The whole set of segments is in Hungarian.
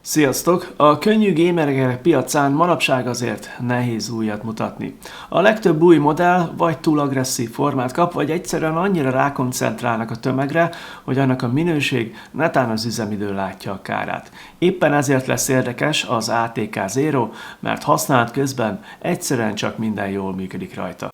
Sziasztok! A könnyű gémerek piacán manapság azért nehéz újat mutatni. A legtöbb új modell vagy túl agresszív formát kap, vagy egyszerűen annyira rákoncentrálnak a tömegre, hogy annak a minőség netán az üzemidő látja a kárát. Éppen ezért lesz érdekes az ATK Zero, mert használat közben egyszerűen csak minden jól működik rajta.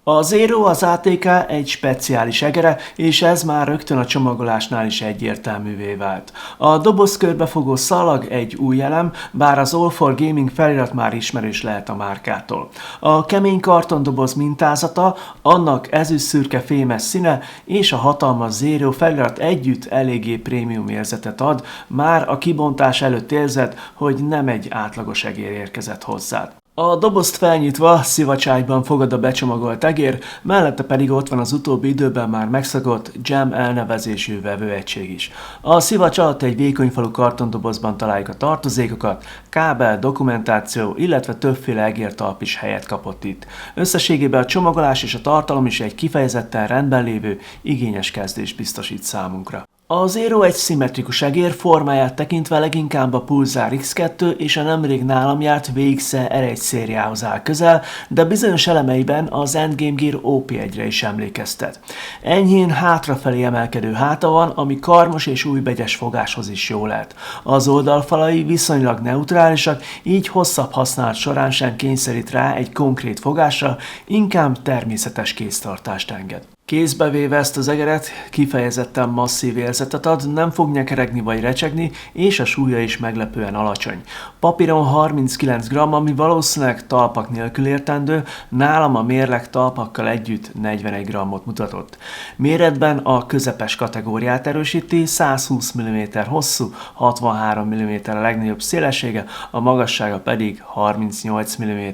A Zero az ATK egy speciális egere, és ez már rögtön a csomagolásnál is egyértelművé vált. A doboz körbefogó szalag egy új elem, bár az All for Gaming felirat már ismerős lehet a márkától. A kemény kartondoboz mintázata, annak ezüstszürke fémes színe és a hatalmas Zero felirat együtt eléggé prémium érzetet ad, már a kibontás előtt érzed, hogy nem egy átlagos egér érkezett hozzád. A dobozt felnyitva szivacságyban fogad a becsomagolt egér, mellette pedig ott van az utóbbi időben már megszokott Jam elnevezésű vevőegység is. A szivacs alatt egy vékonyfalú kartondobozban találjuk a tartozékokat, kábel, dokumentáció, illetve többféle egértalp is helyet kapott itt. Összességében a csomagolás és a tartalom is egy kifejezetten rendben lévő, igényes kezdést biztosít számunkra. A Zero egy szimmetrikus egér, formáját tekintve leginkább a Pulsar X2 és a nemrég nálam járt VXE R1 szériához áll közel, de bizonyos elemeiben az Endgame Gear OP1-re is emlékeztet. Enyhén hátrafelé emelkedő háta van, ami karmos és újbegyes fogáshoz is jó lehet. Az oldalfalai viszonylag neutrálisak, így hosszabb használat során sem kényszerít rá egy konkrét fogásra, inkább természetes kéztartást enged. Kézbe véve ezt az egeret kifejezetten masszív érzetet ad, nem fog nyekeregni vagy recsegni, és a súlya is meglepően alacsony. Papíron 39 g, ami valószínűleg talpak nélkül értendő, nálam a mérleg talpakkal együtt 41 g-ot mutatott. Méretben a közepes kategóriát erősíti, 120 mm hosszú, 63 mm a legnagyobb szélessége, a magassága pedig 38 mm.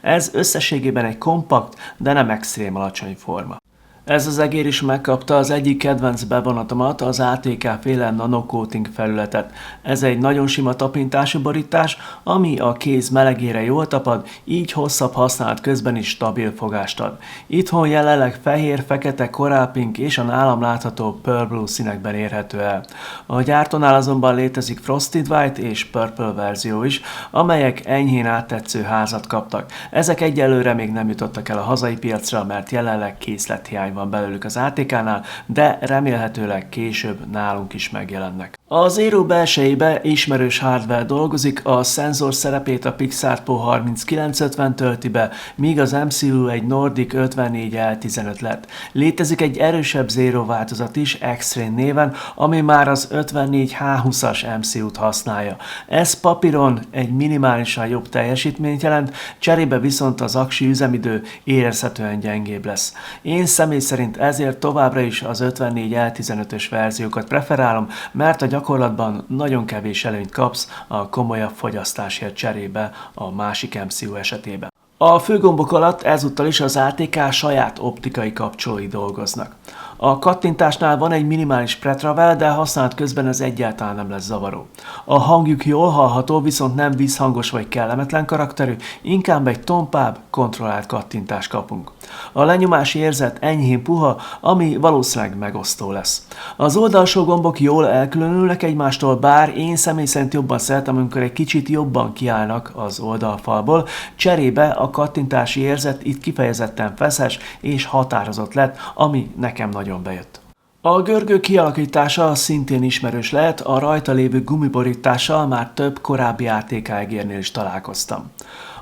Ez összességében egy kompakt, de nem extrém alacsony forma. Ez az egér is megkapta az egyik kedvenc bevonatomat, az ATK féle Nano Coating felületet. Ez egy nagyon sima tapintású borítás, ami a kéz melegére jól tapad, így hosszabb használat közben is stabil fogást ad. Itthon jelenleg fehér, fekete, coral pink és a nálam látható pearl blue színekben érhető el. A gyártónál azonban létezik Frosted White és Purple verzió is, amelyek enyhén áttetsző házat kaptak. Ezek egyelőre még nem jutottak el a hazai piacra, mert jelenleg készlethiány van belőlük az ATK-nál, de remélhetőleg később nálunk is megjelennek. A Zero belsejébe ismerős hardware dolgozik, a szenzor szerepét a Pixartpro 3950 tölti be, míg az MCU egy Nordic 54L15 lett. Létezik egy erősebb Zero változat is, X-Train néven, ami már az 54H20-as MCU-t használja. Ez papíron egy minimálisan jobb teljesítményt jelent, cserébe viszont az aksi üzemidő érezhetően gyengébb lesz. Én személy szerint ezért továbbra is az 54L15-ös verziókat preferálom, mert a gyakorlatban nagyon kevés előnyt kapsz a komolyabb fogyasztásért cserébe a másik MCU esetében. A főgombok alatt ezúttal is az ATK saját optikai kapcsolói dolgoznak. A kattintásnál van egy minimális pretravel, de használat közben ez egyáltalán nem lesz zavaró. A hangjuk jól hallható, viszont nem vízhangos vagy kellemetlen karakterű, inkább egy tompább, kontrollált kattintást kapunk. A lenyomási érzet enyhén puha, ami valószínűleg megosztó lesz. Az oldalsó gombok jól elkülönülnek egymástól, bár én személy szerint jobban szeretem, amikor egy kicsit jobban kiállnak az oldalfalból, cserébe a kattintási érzet itt kifejezetten feszes és határozott lett, ami nekem nagyon bejött. A görgő kialakítása szintén ismerős lehet, a rajta lévő gumiborítással már több korábbi ATK egérnél is találkoztam.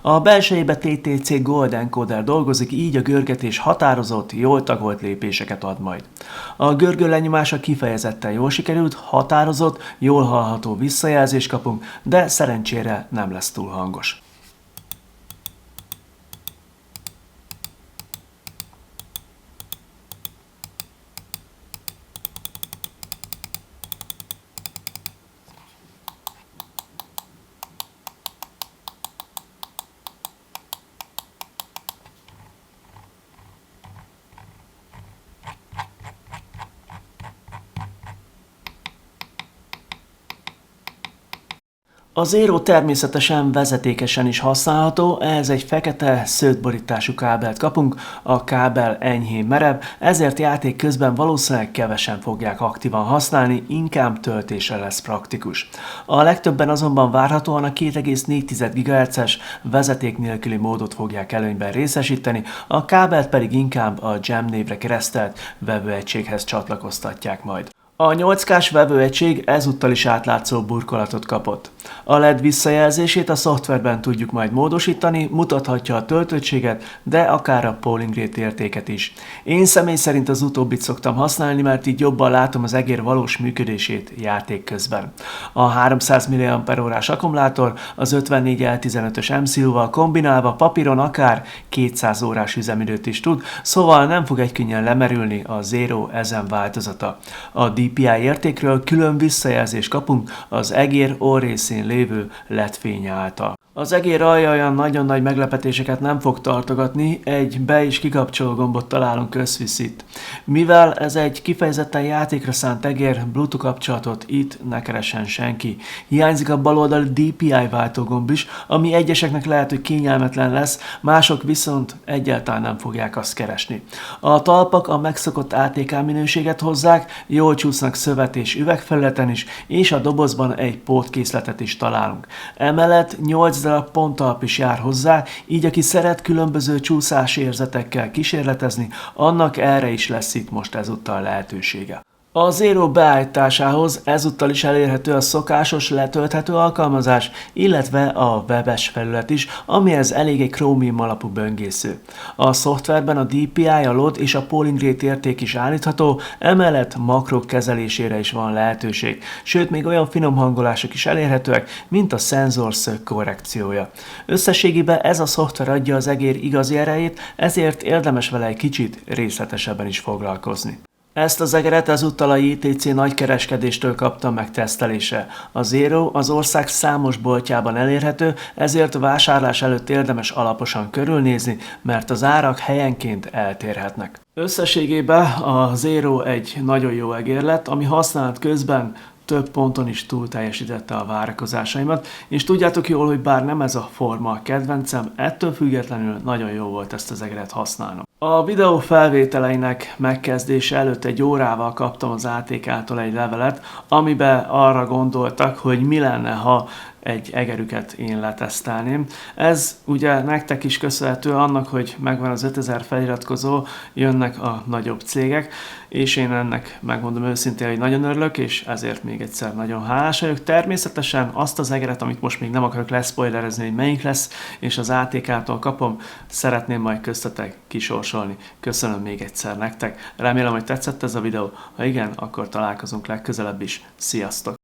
A belsejébe TTC Gold Encoder dolgozik, így a görgetés határozott, jól tagolt lépéseket ad majd. A görgő lenyomása kifejezetten jól sikerült, határozott, jól hallható visszajelzést kapunk, de szerencsére nem lesz túl hangos. A Zero természetesen vezetékesen is használható, ehhez egy fekete szögborítású kábelt kapunk, a kábel enyhén merev, ezért játék közben valószínűleg kevesen fogják aktívan használni, inkább töltésre lesz praktikus. A legtöbben azonban várhatóan a 2,4 GHz-es vezeték nélküli módot fogják előnyben részesíteni, a kábelt pedig inkább a Jam névre keresztelt vevőegységhez csatlakoztatják majd. A 8K-s vevőegység ezúttal is átlátszó burkolatot kapott. A LED visszajelzését a szoftverben tudjuk majd módosítani, mutathatja a töltöttséget, de akár a polling rate értéket is. Én személy szerint az utóbbit szoktam használni, mert így jobban látom az egér valós működését játék közben. A 300 mAh akkumulátor az 54L15-ös MCU-val kombinálva papíron akár 200 órás üzemidőt is tud, szóval nem fog egykönnyen lemerülni a Zero ezen változata. A DPI értékről külön visszajelzést kapunk az egér orrészén lévő LED fénye által. Az egér alja olyan nagyon nagy meglepetéseket nem fog tartogatni, egy be- és kikapcsoló gombot találunk összvisz-itt. Mivel ez egy kifejezetten játékra szánt egér, Bluetooth kapcsolatot itt ne keressen senki. Hiányzik a baloldali DPI váltógomb is, ami egyeseknek lehet, hogy kényelmetlen lesz, mások viszont egyáltalán nem fogják azt keresni. A talpak a megszokott ATK minőséget hozzák, jól csúsznak szövet és üvegfelületen is, és a dobozban egy pótkészletet is találunk. Emellett 8 darab ponttalp is jár hozzá, így aki szeret különböző csúszási érzetekkel kísérletezni, annak erre is lesz itt most ezúttal lehetősége. A Zero beállításához ezúttal is elérhető a szokásos letölthető alkalmazás, illetve a webes felület is, amihez elég egy Chromium alapú böngésző. A szoftverben a DPI, a LOD és a polling rate érték is állítható, emellett makrok kezelésére is van lehetőség, sőt még olyan finom hangolások is elérhetőek, mint a szenzorszög korrekciója. Összességében ez a szoftver adja az egér igazi erejét, ezért érdemes vele egy kicsit részletesebben is foglalkozni. Ezt az egeret ezúttal a JTC nagykereskedéstől kaptam meg tesztelésre. A Zero az ország számos boltjában elérhető, ezért a vásárlás előtt érdemes alaposan körülnézni, mert az árak helyenként eltérhetnek. Összességében a Zero egy nagyon jó egér lett, ami használat közben több ponton is túl teljesítette a várakozásaimat, és tudjátok jól, hogy bár nem ez a forma a kedvencem, ettől függetlenül nagyon jó volt ezt az egeret használnom. A videó felvételeinek megkezdése előtt egy órával kaptam az ATK-tól egy levelet, amiben arra gondoltak, hogy mi lenne, ha egy egerüket én letesztelném. Ez ugye nektek is köszönhető annak, hogy megvan az 5000 feliratkozó, jönnek a nagyobb cégek, és én ennek megmondom őszintén, hogy nagyon örülök, és ezért még egyszer nagyon hálás vagyok. Természetesen azt az egeret, amit most még nem akarok leszpoilerezni, hogy melyik lesz, és az ATK-tól kapom, szeretném majd köztetek kisorsolni. Köszönöm még egyszer nektek. Remélem, hogy tetszett ez a videó. Ha igen, akkor találkozunk legközelebb is. Sziasztok!